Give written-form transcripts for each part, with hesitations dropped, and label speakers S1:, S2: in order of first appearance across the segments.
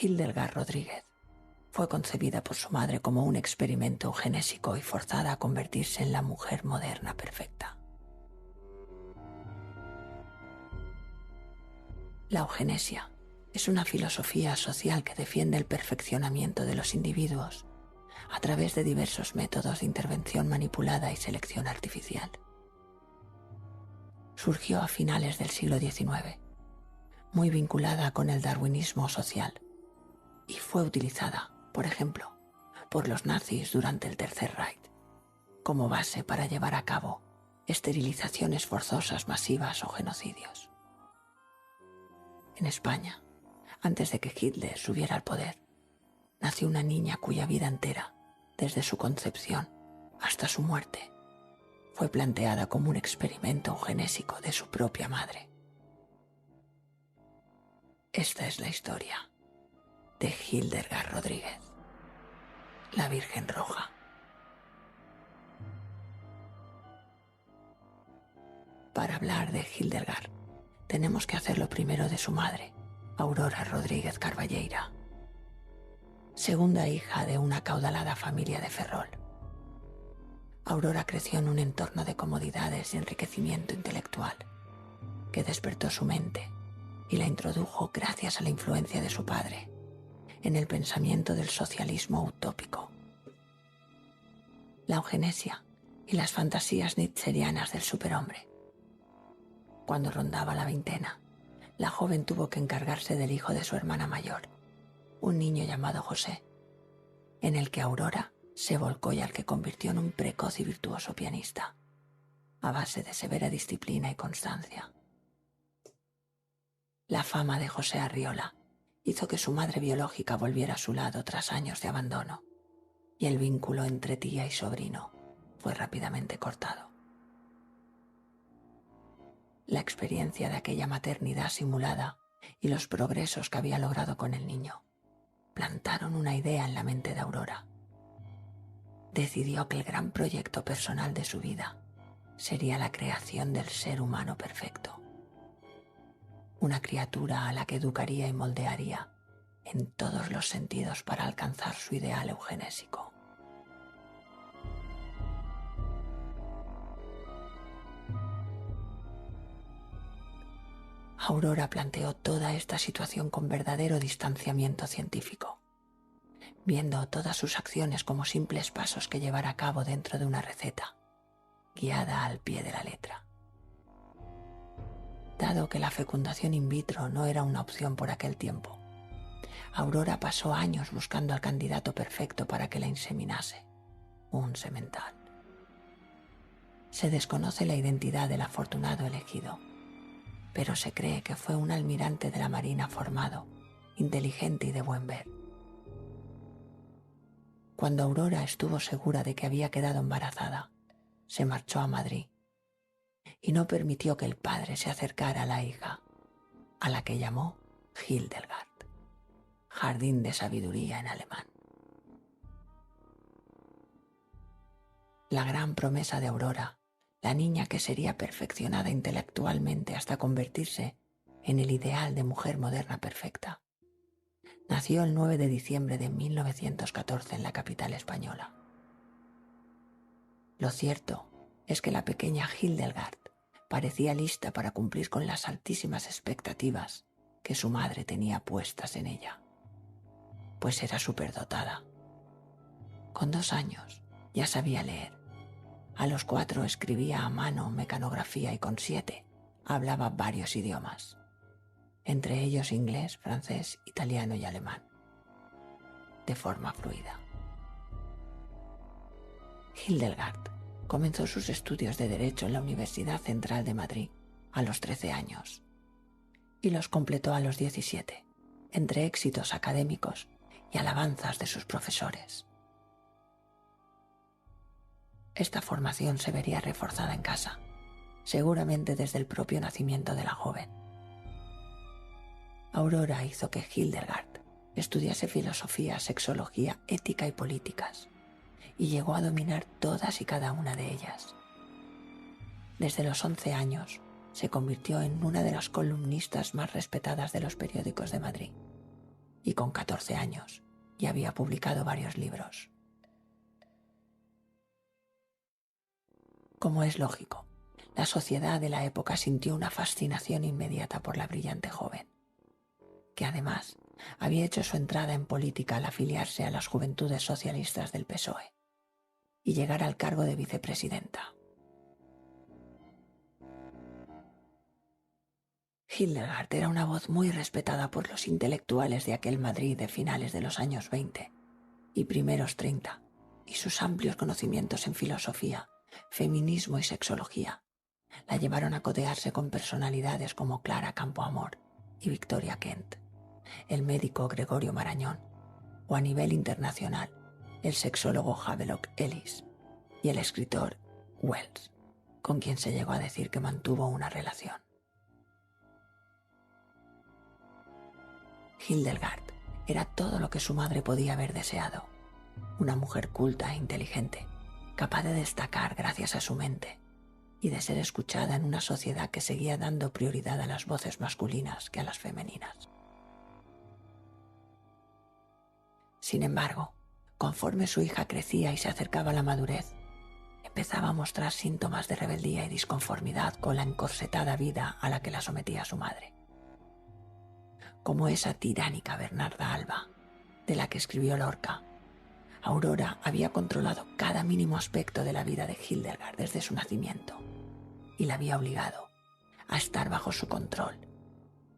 S1: Hildegard Rodríguez fue concebida por su madre como un experimento eugenésico y forzada a convertirse en la mujer moderna perfecta. La eugenesia es una filosofía social que defiende el perfeccionamiento de los individuos a través de diversos métodos de intervención manipulada y selección artificial. Surgió a finales del siglo XIX, muy vinculada con el darwinismo social, y fue utilizada, por ejemplo, por los nazis durante el Tercer Reich, como base para llevar a cabo esterilizaciones forzosas masivas o genocidios. En España, antes de que Hitler subiera al poder, nació una niña cuya vida entera, desde su concepción hasta su muerte, fue planteada como un experimento eugenésico de su propia madre. Esta es la historia de Hildegard Rodríguez, la Virgen Roja. Para hablar de Hildegard, tenemos que hacerlo primero de su madre, Aurora Rodríguez Carballeira, segunda hija de una acaudalada familia de Ferrol. Aurora creció en un entorno de comodidades y enriquecimiento intelectual que despertó su mente y la introdujo gracias a la influencia de su padre en el pensamiento del socialismo utópico. La eugenesia y las fantasías nietzscherianas del superhombre. Cuando rondaba la veintena, la joven tuvo que encargarse del hijo de su hermana mayor, un niño llamado José, en el que Aurora se volcó y al que convirtió en un precoz y virtuoso pianista, a base de severa disciplina y constancia. La fama de José Arriola hizo que su madre biológica volviera a su lado tras años de abandono, y el vínculo entre tía y sobrino fue rápidamente cortado. La experiencia de aquella maternidad simulada y los progresos que había logrado con el niño plantaron una idea en la mente de Aurora. Decidió que el gran proyecto personal de su vida sería la creación del ser humano perfecto, una criatura a la que educaría y moldearía en todos los sentidos para alcanzar su ideal eugenésico. Aurora planteó toda esta situación con verdadero distanciamiento científico, viendo todas sus acciones como simples pasos que llevar a cabo dentro de una receta, guiada al pie de la letra. Dado que la fecundación in vitro no era una opción por aquel tiempo, Aurora pasó años buscando al candidato perfecto para que la inseminase, un semental. Se desconoce la identidad del afortunado elegido, pero se cree que fue un almirante de la Marina formado, inteligente y de buen ver. Cuando Aurora estuvo segura de que había quedado embarazada, se marchó a Madrid y no permitió que el padre se acercara a la hija, a la que llamó Hildegard, jardín de sabiduría en alemán. La gran promesa de Aurora, la niña que sería perfeccionada intelectualmente hasta convertirse en el ideal de mujer moderna perfecta, nació el 9 de diciembre de 1914 en la capital española. Lo cierto es que la pequeña Hildegard parecía lista para cumplir con las altísimas expectativas que su madre tenía puestas en ella, pues era superdotada. Con 2 años ya sabía leer. A los 4 escribía a mano mecanografía y con 7 hablaba varios idiomas, entre ellos inglés, francés, italiano y alemán, de forma fluida. Hildegard comenzó sus estudios de Derecho en la Universidad Central de Madrid a los 13 años y los completó a los 17, entre éxitos académicos y alabanzas de sus profesores. Esta formación se vería reforzada en casa, seguramente desde el propio nacimiento de la joven. Aurora hizo que Hildegard estudiase filosofía, sexología, ética y políticas, y llegó a dominar todas y cada una de ellas. Desde los 11 años se convirtió en una de las columnistas más respetadas de los periódicos de Madrid. y con 14 años ya había publicado varios libros. Como es lógico, la sociedad de la época sintió una fascinación inmediata por la brillante joven, que además había hecho su entrada en política al afiliarse a las Juventudes Socialistas del PSOE y llegar al cargo de vicepresidenta. Hildegard era una voz muy respetada por los intelectuales de aquel Madrid de finales de los años 20 y primeros 30, y sus amplios conocimientos en filosofía, feminismo y sexología la llevaron a codearse con personalidades como Clara Campoamor y Victoria Kent, el médico Gregorio Marañón, o a nivel internacional, el sexólogo Havelock Ellis y el escritor Wells, con quien se llegó a decir que mantuvo una relación. Hildegard era todo lo que su madre podía haber deseado, una mujer culta e inteligente, capaz de destacar gracias a su mente y de ser escuchada en una sociedad que seguía dando prioridad a las voces masculinas que a las femeninas. Sin embargo, conforme su hija crecía y se acercaba a la madurez, empezaba a mostrar síntomas de rebeldía y disconformidad con la encorsetada vida a la que la sometía su madre. Como esa tiránica Bernarda Alba, de la que escribió Lorca, Aurora había controlado cada mínimo aspecto de la vida de Hildegard desde su nacimiento y la había obligado a estar bajo su control,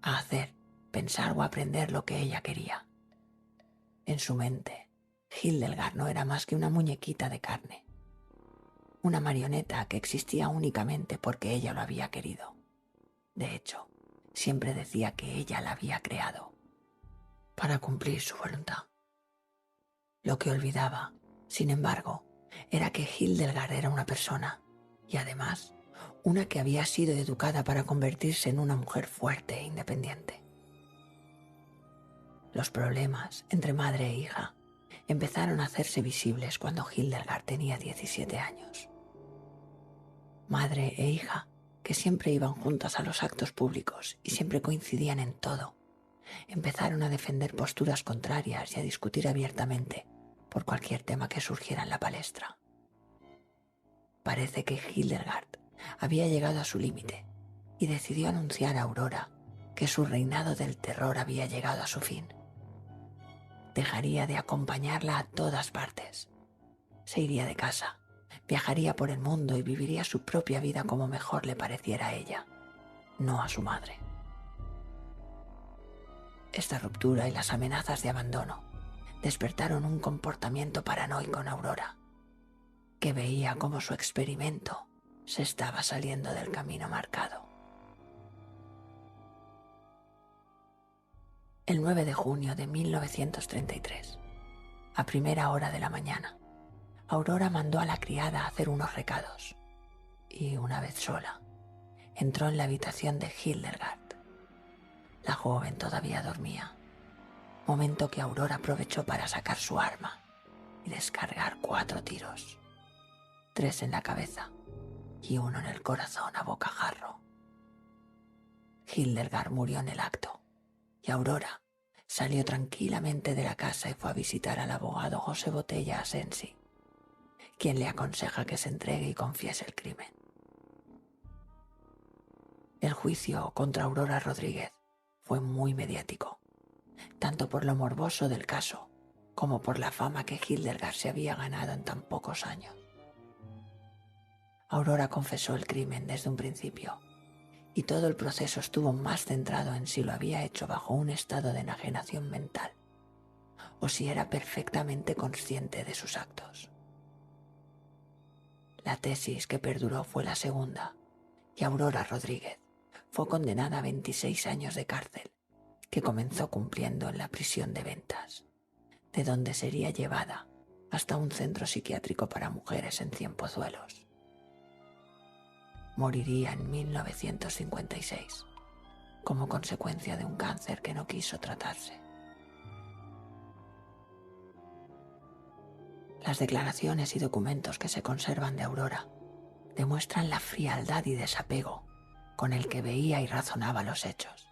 S1: a hacer, pensar o aprender lo que ella quería. En su mente, Hildegard no era más que una muñequita de carne, una marioneta que existía únicamente porque ella lo había querido. De hecho, siempre decía que ella la había creado para cumplir su voluntad. Lo que olvidaba, sin embargo, era que Hildegard era una persona y además una que había sido educada para convertirse en una mujer fuerte e independiente. Los problemas entre madre e hija empezaron a hacerse visibles cuando Hildegard tenía 17 años. Madre e hija, que siempre iban juntas a los actos públicos y siempre coincidían en todo, empezaron a defender posturas contrarias y a discutir abiertamente por cualquier tema que surgiera en la palestra. Parece que Hildegard había llegado a su límite y decidió anunciar a Aurora que su reinado del terror había llegado a su fin. Dejaría de acompañarla a todas partes. Se iría de casa, viajaría por el mundo y viviría su propia vida como mejor le pareciera a ella, no a su madre. Esta ruptura y las amenazas de abandono despertaron un comportamiento paranoico en Aurora, que veía cómo su experimento se estaba saliendo del camino marcado. El 9 de junio de 1933, a primera hora de la mañana, Aurora mandó a la criada a hacer unos recados y, una vez sola, entró en la habitación de Hildegard. La joven todavía dormía, momento que Aurora aprovechó para sacar su arma y descargar 4 tiros, 3 en la cabeza y 1 en el corazón a bocajarro. Hildegard murió en el acto y Aurora salió tranquilamente de la casa y fue a visitar al abogado José Botella Asensi, quien le aconseja que se entregue y confiese el crimen. El juicio contra Aurora Rodríguez fue muy mediático, tanto por lo morboso del caso como por la fama que Hildegard se había ganado en tan pocos años. Aurora confesó el crimen desde un principio y todo el proceso estuvo más centrado en si lo había hecho bajo un estado de enajenación mental o si era perfectamente consciente de sus actos. La tesis que perduró fue la segunda y Aurora Rodríguez fue condenada a 26 años de cárcel que comenzó cumpliendo en la prisión de Ventas, de donde sería llevada hasta un centro psiquiátrico para mujeres en Cienpozuelos. Moriría en 1956 como consecuencia de un cáncer que no quiso tratarse. Las declaraciones y documentos que se conservan de Aurora demuestran la frialdad y desapego con el que veía y razonaba los hechos.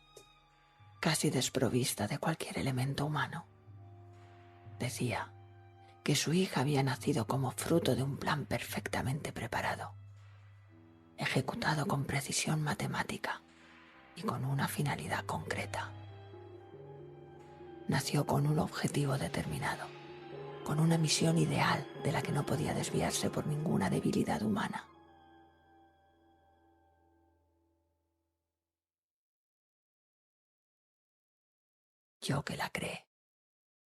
S1: casi desprovista de cualquier elemento humano. Decía que su hija había nacido como fruto de un plan perfectamente preparado, ejecutado con precisión matemática y con una finalidad concreta. Nació con un objetivo determinado, con una misión ideal de la que no podía desviarse por ninguna debilidad humana. Yo que la creé,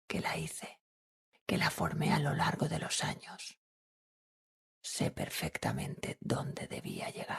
S1: que la hice, que la formé a lo largo de los años, sé perfectamente dónde debía llegar.